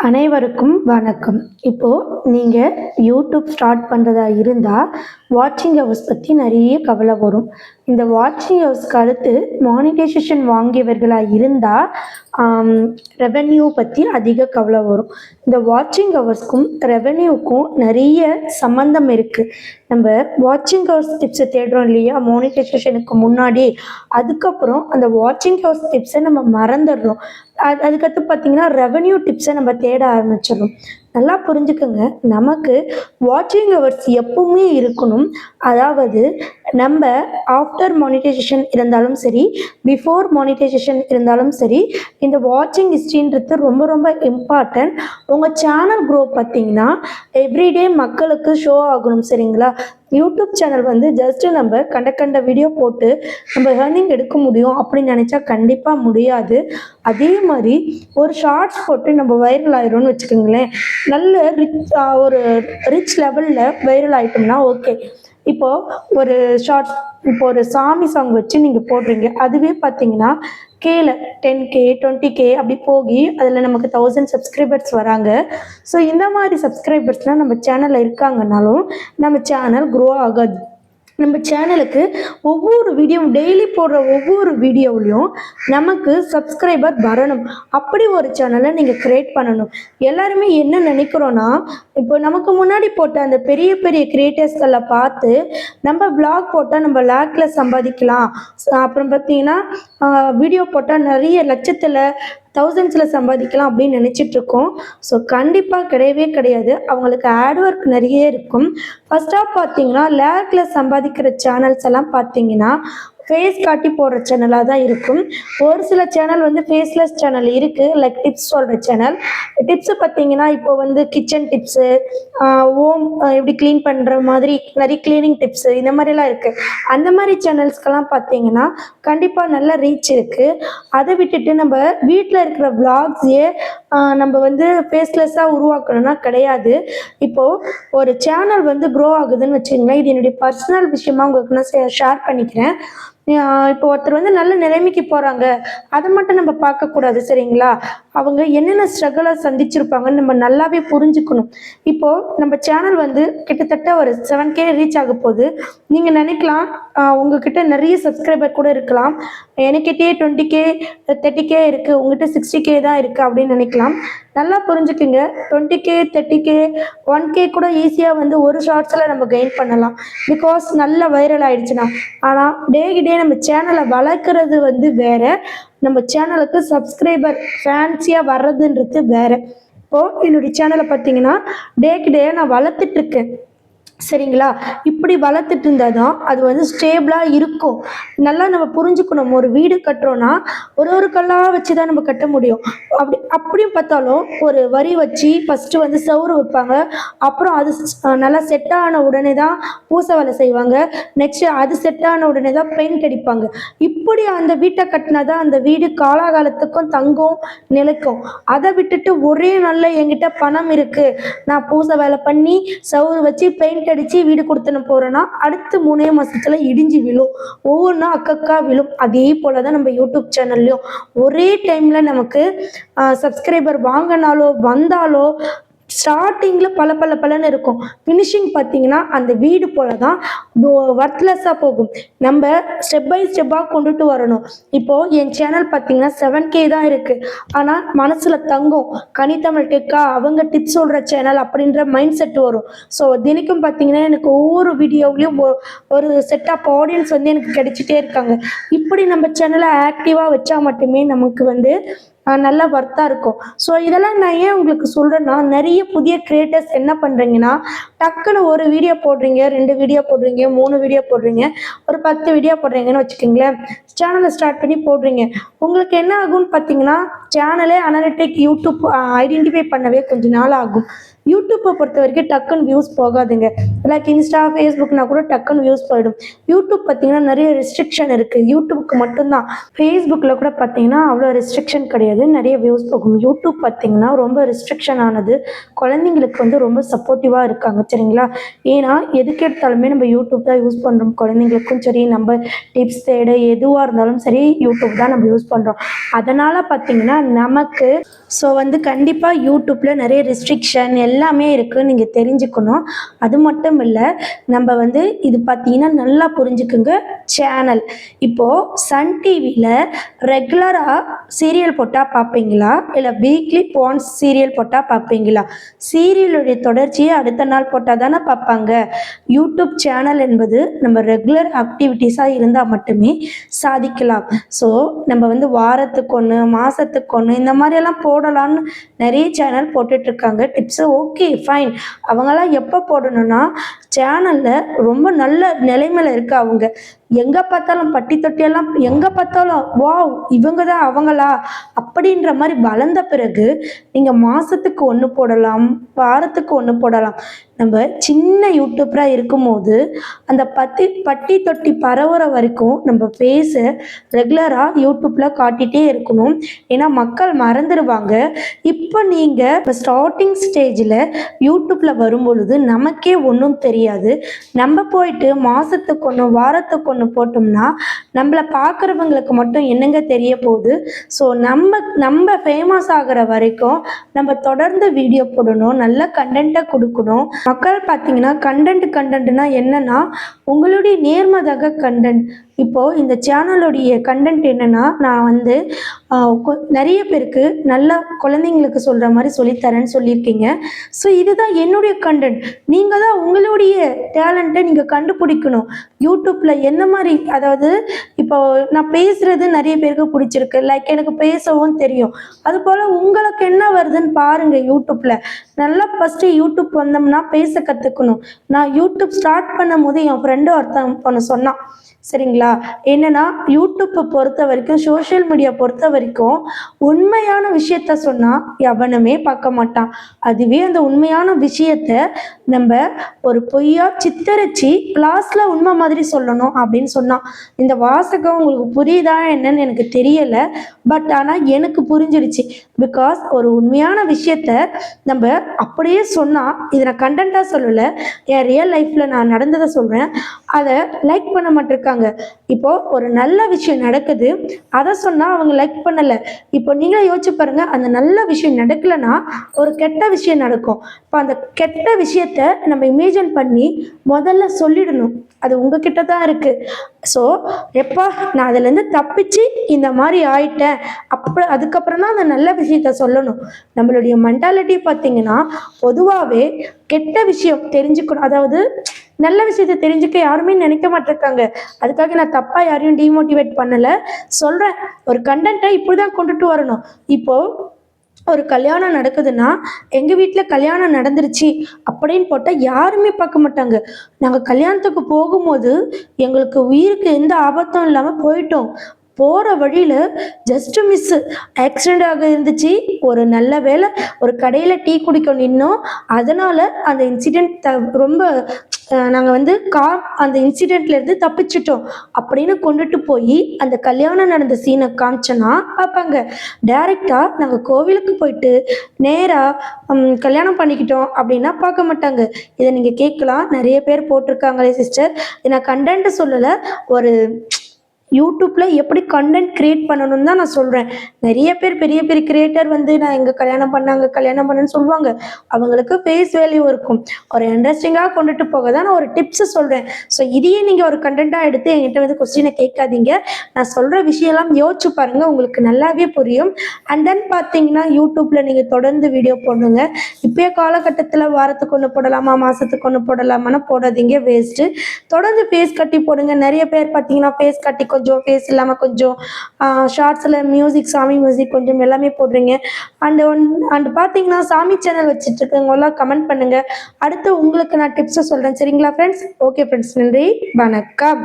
அனைவருக்கும் வணக்கம். நீங்கள் யூடியூப் ஸ்டார்ட் பண்ணுறதா இருந்தால் வாட்சிங் ஹவர்ஸ் பற்றி நிறைய கவலை வரும். இந்த வாட்சிங் ஹவர்ஸ்க்கு அடுத்து மானிட்டைசேஷன் வாங்கியவர்களாக இருந்தால் ரெவென்யூ பற்றி அதிக கவலை வரும். இந்த வாட்சிங் ஹவர்ஸ்க்கும் ரெவென்யூக்கும் நிறைய சம்மந்தம் இருக்குது. நம்ம வாட்சிங் ஹவர்ஸ் டிப்ஸை தேடுறோம் இல்லையா, மானிட்டைசேஷனுக்கு முன்னாடி. அதுக்கப்புறம் அந்த வாட்சிங் ஹவர்ஸ் டிப்ஸை நம்ம மறந்துடுறோம். அதுக்கடுத்து பார்த்தீங்கன்னா ரெவென்யூ டிப்ஸை நம்ம தேட ஆரம்பிச்சிடும். நல்லா புரிஞ்சுக்கோங்க, நமக்கு வாட்சிங் ஹவர்ஸ் எப்பவுமே இருக்கணும். அதாவது நம்ம ஆஃப்டர் மானிட்டைசேஷன் இருந்தாலும் சரி, பிஃபோர் மானிட்டைசேஷன் இருந்தாலும் சரி, இந்த வாட்சிங் ஹிஸ்ட்ரின்றது ரொம்ப ரொம்ப இம்பார்ட்டன்ட். உங்கள் சேனல் க்ரோ பார்த்தீங்கன்னா எவ்ரிடே மக்களுக்கு ஷோ ஆகணும். சரிங்களா? யூடியூப் சேனல் ஜஸ்ட்டு நம்ம கண்ட வீடியோ போட்டு நம்ம ஏர்னிங் எடுக்க முடியும் அப்படின்னு நினச்சா கண்டிப்பாக முடியாது. அதே மாதிரி ஒரு ஷார்ட்ஸ் போட்டு நம்ம வைரல் ஆயிடும்னு வச்சுக்கோங்களேன். நல்ல ஒரு ரிச் லெவலில் வைரல் ஆகிட்டோம்னா ஓகே. ஒரு ஷார்ட்ஸ் ஒரு சாமி சாங் வச்சு நீங்கள் போடுறீங்க, அதுவே பார்த்தீங்கன்னா கேல 10K 20K அப்படி போகி அதில் நமக்கு 1000 சப்ஸ்கிரைபர்ஸ் வராங்க. ஸோ இந்த மாதிரி சப்ஸ்கிரைபர்ஸ்லாம் நம்ம சேனலில் இருக்காங்கனாலும் நம்ம சேனல் க்ரோ ஆகாது. நம்ம சேனலுக்கு ஒவ்வொரு வீடியோ டெய்லி போடுற ஒவ்வொரு வீடியோவிலையும் நமக்கு சப்ஸ்கிரைபர் வரணும். அப்படி ஒரு சேனலை நீங்கள் க்ரியேட் பண்ணணும். எல்லாருமே என்ன நினைக்கிறோன்னா, நமக்கு முன்னாடி போட்ட அந்த பெரிய பெரிய கிரியேட்டர்ஸ்களை பார்த்து நம்ம விளாக் போட்டால் நம்ம லேக்கில் சம்பாதிக்கலாம், அப்புறம் பார்த்தீங்கன்னா வீடியோ போட்டால் நிறைய லட்சத்தில் தௌசண்ட்ஸில் சம்பாதிக்கலாம் அப்படின்னு நினச்சிட்ருக்கோம். ஸோ கண்டிப்பாக கிடையவே கிடையாது. அவங்களுக்கு ஆட் ஒர்க் நிறைய இருக்கும். ஃபர்ஸ்ட் ஆஃப் பார்த்தீங்கன்னா லேக்கில் சம்பாதிக்கிற சேனல்ஸ் எல்லாம் பார்த்தீங்கன்னா ஃபேஸ் காட்டி போடுற சேனலாக தான் இருக்கும். ஒரு சில சேனல் ஃபேஸ்லெஸ் சேனல் இருக்குது, லைக் டிப்ஸ் சொல்கிற சேனல். டிப்ஸு பார்த்தீங்கன்னா கிச்சன் டிப்ஸு, ஹோம் எப்படி க்ளீன் பண்ணுற மாதிரி நிறைய க்ளீனிங் டிப்ஸு, இந்த மாதிரிலாம் இருக்குது. அந்த மாதிரி சேனல்ஸ்க்கெல்லாம் பார்த்தீங்கன்னா கண்டிப்பாக நல்ல ரீச் இருக்குது. அதை விட்டுட்டு நம்ம வீட்டில் இருக்கிற விளாக்ஸையே நம்ம ஃபேஸ்லெஸ்ஸாக உருவாக்கணும்னா கிடையாது. ஒரு சேனல் க்ரோ ஆகுதுன்னு வச்சுக்கோங்களேன். இது என்னுடைய பர்சனல் விஷயமா உங்களுக்கு நான் ஷேர் பண்ணிக்கிறேன். ஒருத்தர் நல்ல நிலைமைக்கு போகிறாங்க, அதை மட்டும் நம்ம பார்க்கக்கூடாது. சரிங்களா? அவங்க என்னென்ன ஸ்ட்ரகிளை சந்திச்சிருப்பாங்கன்னு நம்ம நல்லாவே புரிஞ்சுக்கணும். நம்ம சேனல் கிட்டத்தட்ட ஒரு 7K ரீச் ஆக போகுது. நீங்கள் நினைக்கலாம் உங்ககிட்ட நிறைய சப்ஸ்கிரைபர் கூட இருக்கலாம், எனக்கிட்டே 20K 30K இருக்குது, உங்ககிட்ட 60K தான் இருக்குது அப்படின்னு நினைக்கலாம். நல்லா புரிஞ்சுக்குங்க, 20K 30K 1K கூட ஈஸியாக ஒரு ஷார்ட்ஸில் நம்ம கெயின் பண்ணலாம். பிகாஸ் நல்ல வைரல் ஆகிடுச்சுன்னா. ஆனால் டே நம்ம சேனலை வளர்க்குறது வேற, நம்ம சேனலுக்கு சப்ஸ்கிரைபர் ஃபேன்சியாக வர்றதுன்றது வேற. என்னுடைய சேனலை பார்த்தீங்கன்னா டே நான் வளர்த்துட்ருக்கேன். சரிங்களா? இப்படி வளர்த்துட்டு இருந்தால் தான் அது ஸ்டேபிளாக இருக்கும். நல்லா நம்ம புரிஞ்சுக்கணும். ஒரு வீடு கட்டுறோன்னா ஒரு கல்லாக வச்சு தான் நம்ம கட்ட முடியும். அப்படியும் பார்த்தாலும் ஒரு வரி வச்சு ஃபஸ்ட்டு சவுறு வைப்பாங்க, அப்புறம் அது நல்லா செட் ஆன உடனே தான் பூசை வேலை செய்வாங்க, நெக்ஸ்ட்டு அது செட் ஆன உடனே தான் பெயிண்ட் அடிப்பாங்க. இப்படி அந்த வீட்டை கட்டினா தான் அந்த வீடு காலாகாலத்துக்கும் தங்கும், நிலைக்கும். அதை விட்டுட்டு ஒரே நாளில் என்கிட்ட பணம் இருக்குது, நான் பூசை வேலை பண்ணி சவுறு வச்சு பெயிண்ட் அடித்து வீடு கொடுத்துன்னு போகிறேன்னா அடுத்து 3 மாதத்துல இடிஞ்சு விழும், ஒவ்வொன்றா அக்கக்கா விழும். அதே போல தான் நம்ம யூடியூப் சேனல்லையும் ஒரே டைமில் நமக்கு சப்ஸ்கிரைபர் வாங்கினாலோ வந்தாலோ ஸ்டார்டிங்கில் பலன்னு இருக்கும், ஃபினிஷிங் பார்த்தீங்கன்னா அந்த வீடு போல தான் ஒர்த்லெஸ்ஸாக போகும். நம்ம ஸ்டெப் பை ஸ்டெப்பாக கொண்டுட்டு வரணும். என் சேனல் பார்த்தீங்கன்னா 7K தான் இருக்குது, ஆனால் மனசில் தங்கும். கனித்தமிழ் டெக்கா அவங்க டிப்ஸ் சொல்கிற சேனல் அப்படின்ற மைண்ட் செட் வரும். ஸோ தினைக்கும் பார்த்தீங்கன்னா எனக்கு ஒவ்வொரு வீடியோவிலையும் ஒரு செட் ஆஃப் ஆடியன்ஸ் எனக்கு கிடைச்சிட்டே இருக்காங்க. இப்படி நம்ம சேனலை ஆக்டிவாக வச்சா மட்டுமே நமக்கு நல்லா ஒர்த்தாக இருக்கும். ஸோ இதெல்லாம் நான் ஏன் உங்களுக்கு சொல்கிறேன்னா, நிறைய புதிய கிரியேட்டர்ஸ் என்ன பண்ணுறீங்கன்னா, டக்குன்னு ஒரு வீடியோ போடுறீங்க, 2 வீடியோ போடுறீங்க, 3 வீடியோ போடுறீங்க, ஒரு 10 வீடியோ போடுறீங்கன்னு வச்சுக்கோங்களேன். சேனலை ஸ்டார்ட் பண்ணி போடுறீங்க. உங்களுக்கு என்ன ஆகும்னு பார்த்தீங்கன்னா, சேனலே அனலிட்டிக் யூடியூப் ஐடென்டிஃபை பண்ணவே கொஞ்சம் நாள் ஆகும். யூடியூப்பை பொறுத்த வரைக்கும் டக்குன்னு வியூஸ் போகாதுங்க. லைக் இன்ஸ்டா, ஃபேஸ்புக்னா கூட டக்குன்னு வியூஸ் போயிடும். யூடியூப் பார்த்தீங்கன்னா நிறைய ரெஸ்ட்ரிக்ஷன் இருக்குது. யூடியூப்க்கு மட்டும்தான். ஃபேஸ்புக்கில் கூட பார்த்தீங்கன்னா அவ்வளோ ரெஸ்ட்ரிக்ஷன் கிடையாது, நிறைய வியூஸ் போகும். யூடியூப் பார்த்தீங்கன்னா ரொம்ப ரெஸ்ட்ரிக்ஷன் ஆனது. குழந்தைங்களுக்கு வந்து ரொம்ப சப்போர்ட்டிவாக இருக்காங்க, சரிங்களா? ஏன்னா எதுக்கு எடுத்தாலுமே நம்ம யூடியூப் தான் யூஸ் பண்ணுறோம். குழந்தைங்களுக்கும் சரி, நம்ம டிப்ஸ் தேட எதுவாக இருந்தாலும் சரி யூடியூப் தான் நம்ம யூஸ் பண்ணுறோம். அதனால் பார்த்தீங்கன்னா நமக்கு ஸோ வந்து கண்டிப்பாக யூடியூப்பில் நிறைய ரெஸ்ட்ரிக்ஷன் எல்லாமே இருக்குது, நீங்கள் தெரிஞ்சுக்கணும். அது மட்டும் இல்லை, நம்ம வந்து இது பார்த்தீங்கன்னா நல்லா புரிஞ்சுக்குங்க. சேனல் இப்போது சன் டிவியில் ரெகுலராக சீரியல் போட்டால் பார்ப்பீங்களா, இல்லை வீக்லி போன்ஸ் சீரியல் போட்டால் பார்ப்பீங்களா? சீரியலுடைய தொடர்ச்சியை அடுத்த நாள் போட்டால் தானே பார்ப்பாங்க. யூடியூப் சேனல் என்பது நம்ம ரெகுலர் ஆக்டிவிட்டீஸாக இருந்தால் மட்டுமே சாதிக்கலாம். ஸோ நம்ம வந்து வாரத்துக்கு ஒன்று, மாதத்துக்கு ஒன்று இந்த மாதிரியெல்லாம் போடலான்னு நிறைய சேனல் போட்டுட்ருக்காங்க. Tips okay fine. அவங்களாம் எப்போ போடணும்னா சேனலில் ரொம்ப நல்ல நிலைமையில் இருக்க அவங்க எங்கே பார்த்தாலும் பட்டி தொட்டியெல்லாம் எங்கே பார்த்தாலும் வாவ் இவங்க தான் அவங்களா அப்படின்ற மாதிரி வளர்ந்த பிறகு நீங்கள் மாதத்துக்கு ஒன்று போடலாம், வாரத்துக்கு ஒன்று போடலாம். நம்ம சின்ன யூடியூப்பராக இருக்கும்போது அந்த பட்டி தொட்டி பரவுற வரைக்கும் நம்ம ஃபேஸை ரெகுலராக யூடியூப்பில் காட்டிகிட்டே இருக்கணும். ஏன்னா மக்கள் மறந்துடுவாங்க. இப்போ நீங்கள் ஸ்டார்டிங் ஸ்டேஜில் யூடியூப்பில் வரும்பொழுது நமக்கே ஒன்றும் தெரியாது. நம்ம போயிட்டு மாதத்துக்கு ஒன்று, வாரத்துக்கு ஒன்று போட்டோம்னா நம்மளை பார்க்குறவங்களுக்கு மட்டும் என்னங்க தெரிய போகுது. ஸோ நம்ம ஃபேமஸ் ஆகிற வரைக்கும் நம்ம தொடர்ந்து வீடியோ போடணும், நல்ல கண்டென்ட்டை கொடுக்கணும். மக்கள் பார்த்தீங்கன்னா கண்டென்ட்னா என்னன்னா உங்களுடைய நேர்மதக கண்டென்ட். இப்போது இந்த சேனலுடைய கண்டென்ட் என்னென்னா, நான் வந்து நிறைய பேருக்கு நல்ல குழந்தைங்களுக்கு சொல்கிற மாதிரி சொல்லித்தரேன்னு சொல்லியிருக்கீங்க. ஸோ இதுதான் என்னுடைய கண்டென்ட். நீங்கள் தான் உங்களுடைய டேலண்ட்டை நீங்கள் கண்டுபிடிக்கணும். யூடியூப்பில் என்ன மாதிரி, அதாவது இப்போ நான் பேசுகிறது நிறைய பேருக்கு பிடிச்சிருக்கு, லைக் எனக்கு பேசவும் தெரியும். அதுபோல் உங்களுக்கு என்ன வருதுன்னு பாருங்கள். யூடியூப்பில் நல்லா ஃபஸ்ட்டு யூடியூப் வந்தோம்னா பேச கற்றுக்கணும். நான் யூடியூப் ஸ்டார்ட் பண்ணும் போது என் ஃப்ரெண்டு ஒன்று சொன்னான், சரிங்களா? என்னன்னா யூடியூப்பை பொறுத்த வரைக்கும், சோஷியல் மீடியா பொறுத்த வரைக்கும் உண்மையான விஷயத்த சொன்னால் எவனுமே பார்க்க மாட்டான். அதுவே அந்த உண்மையான விஷயத்த நம்ம ஒரு பொய்யா சித்தரிச்சு லாஸ்ட்ல உண்மை மாதிரி சொல்லணும் அப்படின்னு சொன்னான். இந்த வாசகம் உங்களுக்கு புரியுதா என்னன்னு எனக்கு தெரியலை, பட் ஆனால் எனக்கு புரிஞ்சிடுச்சு. பிகாஸ் ஒரு உண்மையான விஷயத்த நம்ம அப்படியே சொன்னால், இதை நான் கண்டென்ட்டாக சொல்லலை, என் ரியல் லைஃப்பில் நான் நடந்ததை சொல்கிறேன், அதை லைக் பண்ண மாட்டிருக்காங்க. இப்போ ஒரு நல்ல விஷயம் நடக்குது, அதை சொன்னால் அவங்க லைக் பண்ணலை. இப்போ நீங்களே யோசிச்சு பாருங்க, அந்த நல்ல விஷயம் நடக்கலைன்னா ஒரு கெட்ட விஷயம் நடக்கும். இப்போ அந்த கெட்ட விஷயத்த நம்ம இமேஜின் பண்ணி முதல்ல சொல்லிடணும். அது உங்ககிட்ட தான் இருக்கு. ஸோ எப்பா நான் அதுலேருந்து தப்பிச்சு இந்த மாதிரி ஆயிட்டேன், அதுக்கப்புறம் தான் அந்த நல்ல விஷயத்த சொல்லணும். நம்மளுடைய மென்டாலிட்டி பார்த்தீங்கன்னா பொதுவாகவே கெட்ட விஷயம் தெரிஞ்சுக்கணும், அதாவது நல்ல விஷயத்தை தெரிஞ்சுக்க யாருமே நினைக்க மாட்டிருக்காங்க. அதுக்காக நான் தப்பாக யாரையும் டிமோட்டிவேட் பண்ணலை, சொல்கிறேன். ஒரு கண்டென்ட்டை இப்படி தான் கொண்டுட்டு வரணும். இப்போது ஒரு கல்யாணம் நடக்குதுன்னா, எங்கள் வீட்டில் கல்யாணம் நடந்துருச்சு அப்படின்னு போட்டால் யாருமே பார்க்க மாட்டாங்க. நாங்கள் கல்யாணத்துக்கு போகும்போது எங்களுக்கு உயிருக்கு எந்த ஆபத்தும் இல்லாமல் போயிட்டோம். போகிற வழியில் ஜஸ்ட்டு மிஸ்ஸு ஆக்சிடெண்ட் ஆக இருந்துச்சு. ஒரு நல்ல வேலை, ஒரு கடையில் டீ குடிக்க நின்னோம். அதனால் அந்த இன்சிடெண்ட் ரொம்ப நாங்கள் வந்து அந்த இன்சிடெண்ட்லேருந்து தப்பிச்சிட்டோம் அப்படின்னு கொண்டுட்டு போய் அந்த கல்யாணம் நடந்த சீனை காமிச்சோன்னா பார்ப்பாங்க. டைரெக்டாக நாங்கள் கோவிலுக்கு போயிட்டு நேராக கல்யாணம் பண்ணிக்கிட்டோம் அப்படின்னா பார்க்க மாட்டாங்க. இதை நீங்கள் கேட்கலாம், நிறைய பேர் போட்டிருக்காங்களே சிஸ்டர், நான் கண்டென்ட் சொல்லலை, ஒரு யூடியூப்பில் எப்படி கண்டென்ட் க்ரியேட் பண்ணணும்னு தான் நான் சொல்கிறேன். நிறைய பேர் பெரிய பெரிய கிரியேட்டர் வந்து நான் எங்கே கல்யாணம் பண்ணேன்னு சொல்லுவாங்க. அவங்களுக்கு ஃபேஸ் வேல்யூ இருக்கும். ஒரு இன்ட்ரெஸ்டிங்காக கொண்டுட்டு போக தான் நான் ஒரு டிப்ஸு சொல்கிறேன். ஸோ இதையே நீங்கள் ஒரு கண்டென்ட்டாக எடுத்து என்கிட்ட வந்து கொஸ்டினை கேட்காதீங்க. நான் சொல்கிற விஷயம்லாம் யோசிச்சு பாருங்கள், உங்களுக்கு நல்லாவே புரியும். அண்ட் தென் பார்த்தீங்கன்னா யூடியூப்பில் நீங்கள் தொடர்ந்து வீடியோ போடுங்க. இப்போயே காலகட்டத்தில் வாரத்துக்கு ஒன்று போடலாமா, மாதத்துக்கு ஒன்று போடலாமான்னு போடாதீங்க, வேஸ்ட்டு. தொடர்ந்து ஃபேஸ் கட்டி போடுங்க. நிறைய பேர் பார்த்தீங்கன்னா ஃபேஸ் கட்டி கொஞ்சம், ஃபேஸ் இல்லாமல் கொஞ்சம், ஷார்ட்ஸில் மியூசிக், சாமி மியூசிக் கொஞ்சம் எல்லாமே போடுறீங்க. அண்டு பார்த்தீங்கன்னா சாமி சேனல் வச்சுட்டு இருக்கவங்களாம் கமெண்ட் பண்ணுங்கள். அடுத்து உங்களுக்கு நான் டிப்ஸை சொல்கிறேன், சரிங்களா ஃப்ரெண்ட்ஸ்? ஓகே ஃப்ரெண்ட்ஸ், நன்றி, வணக்கம்.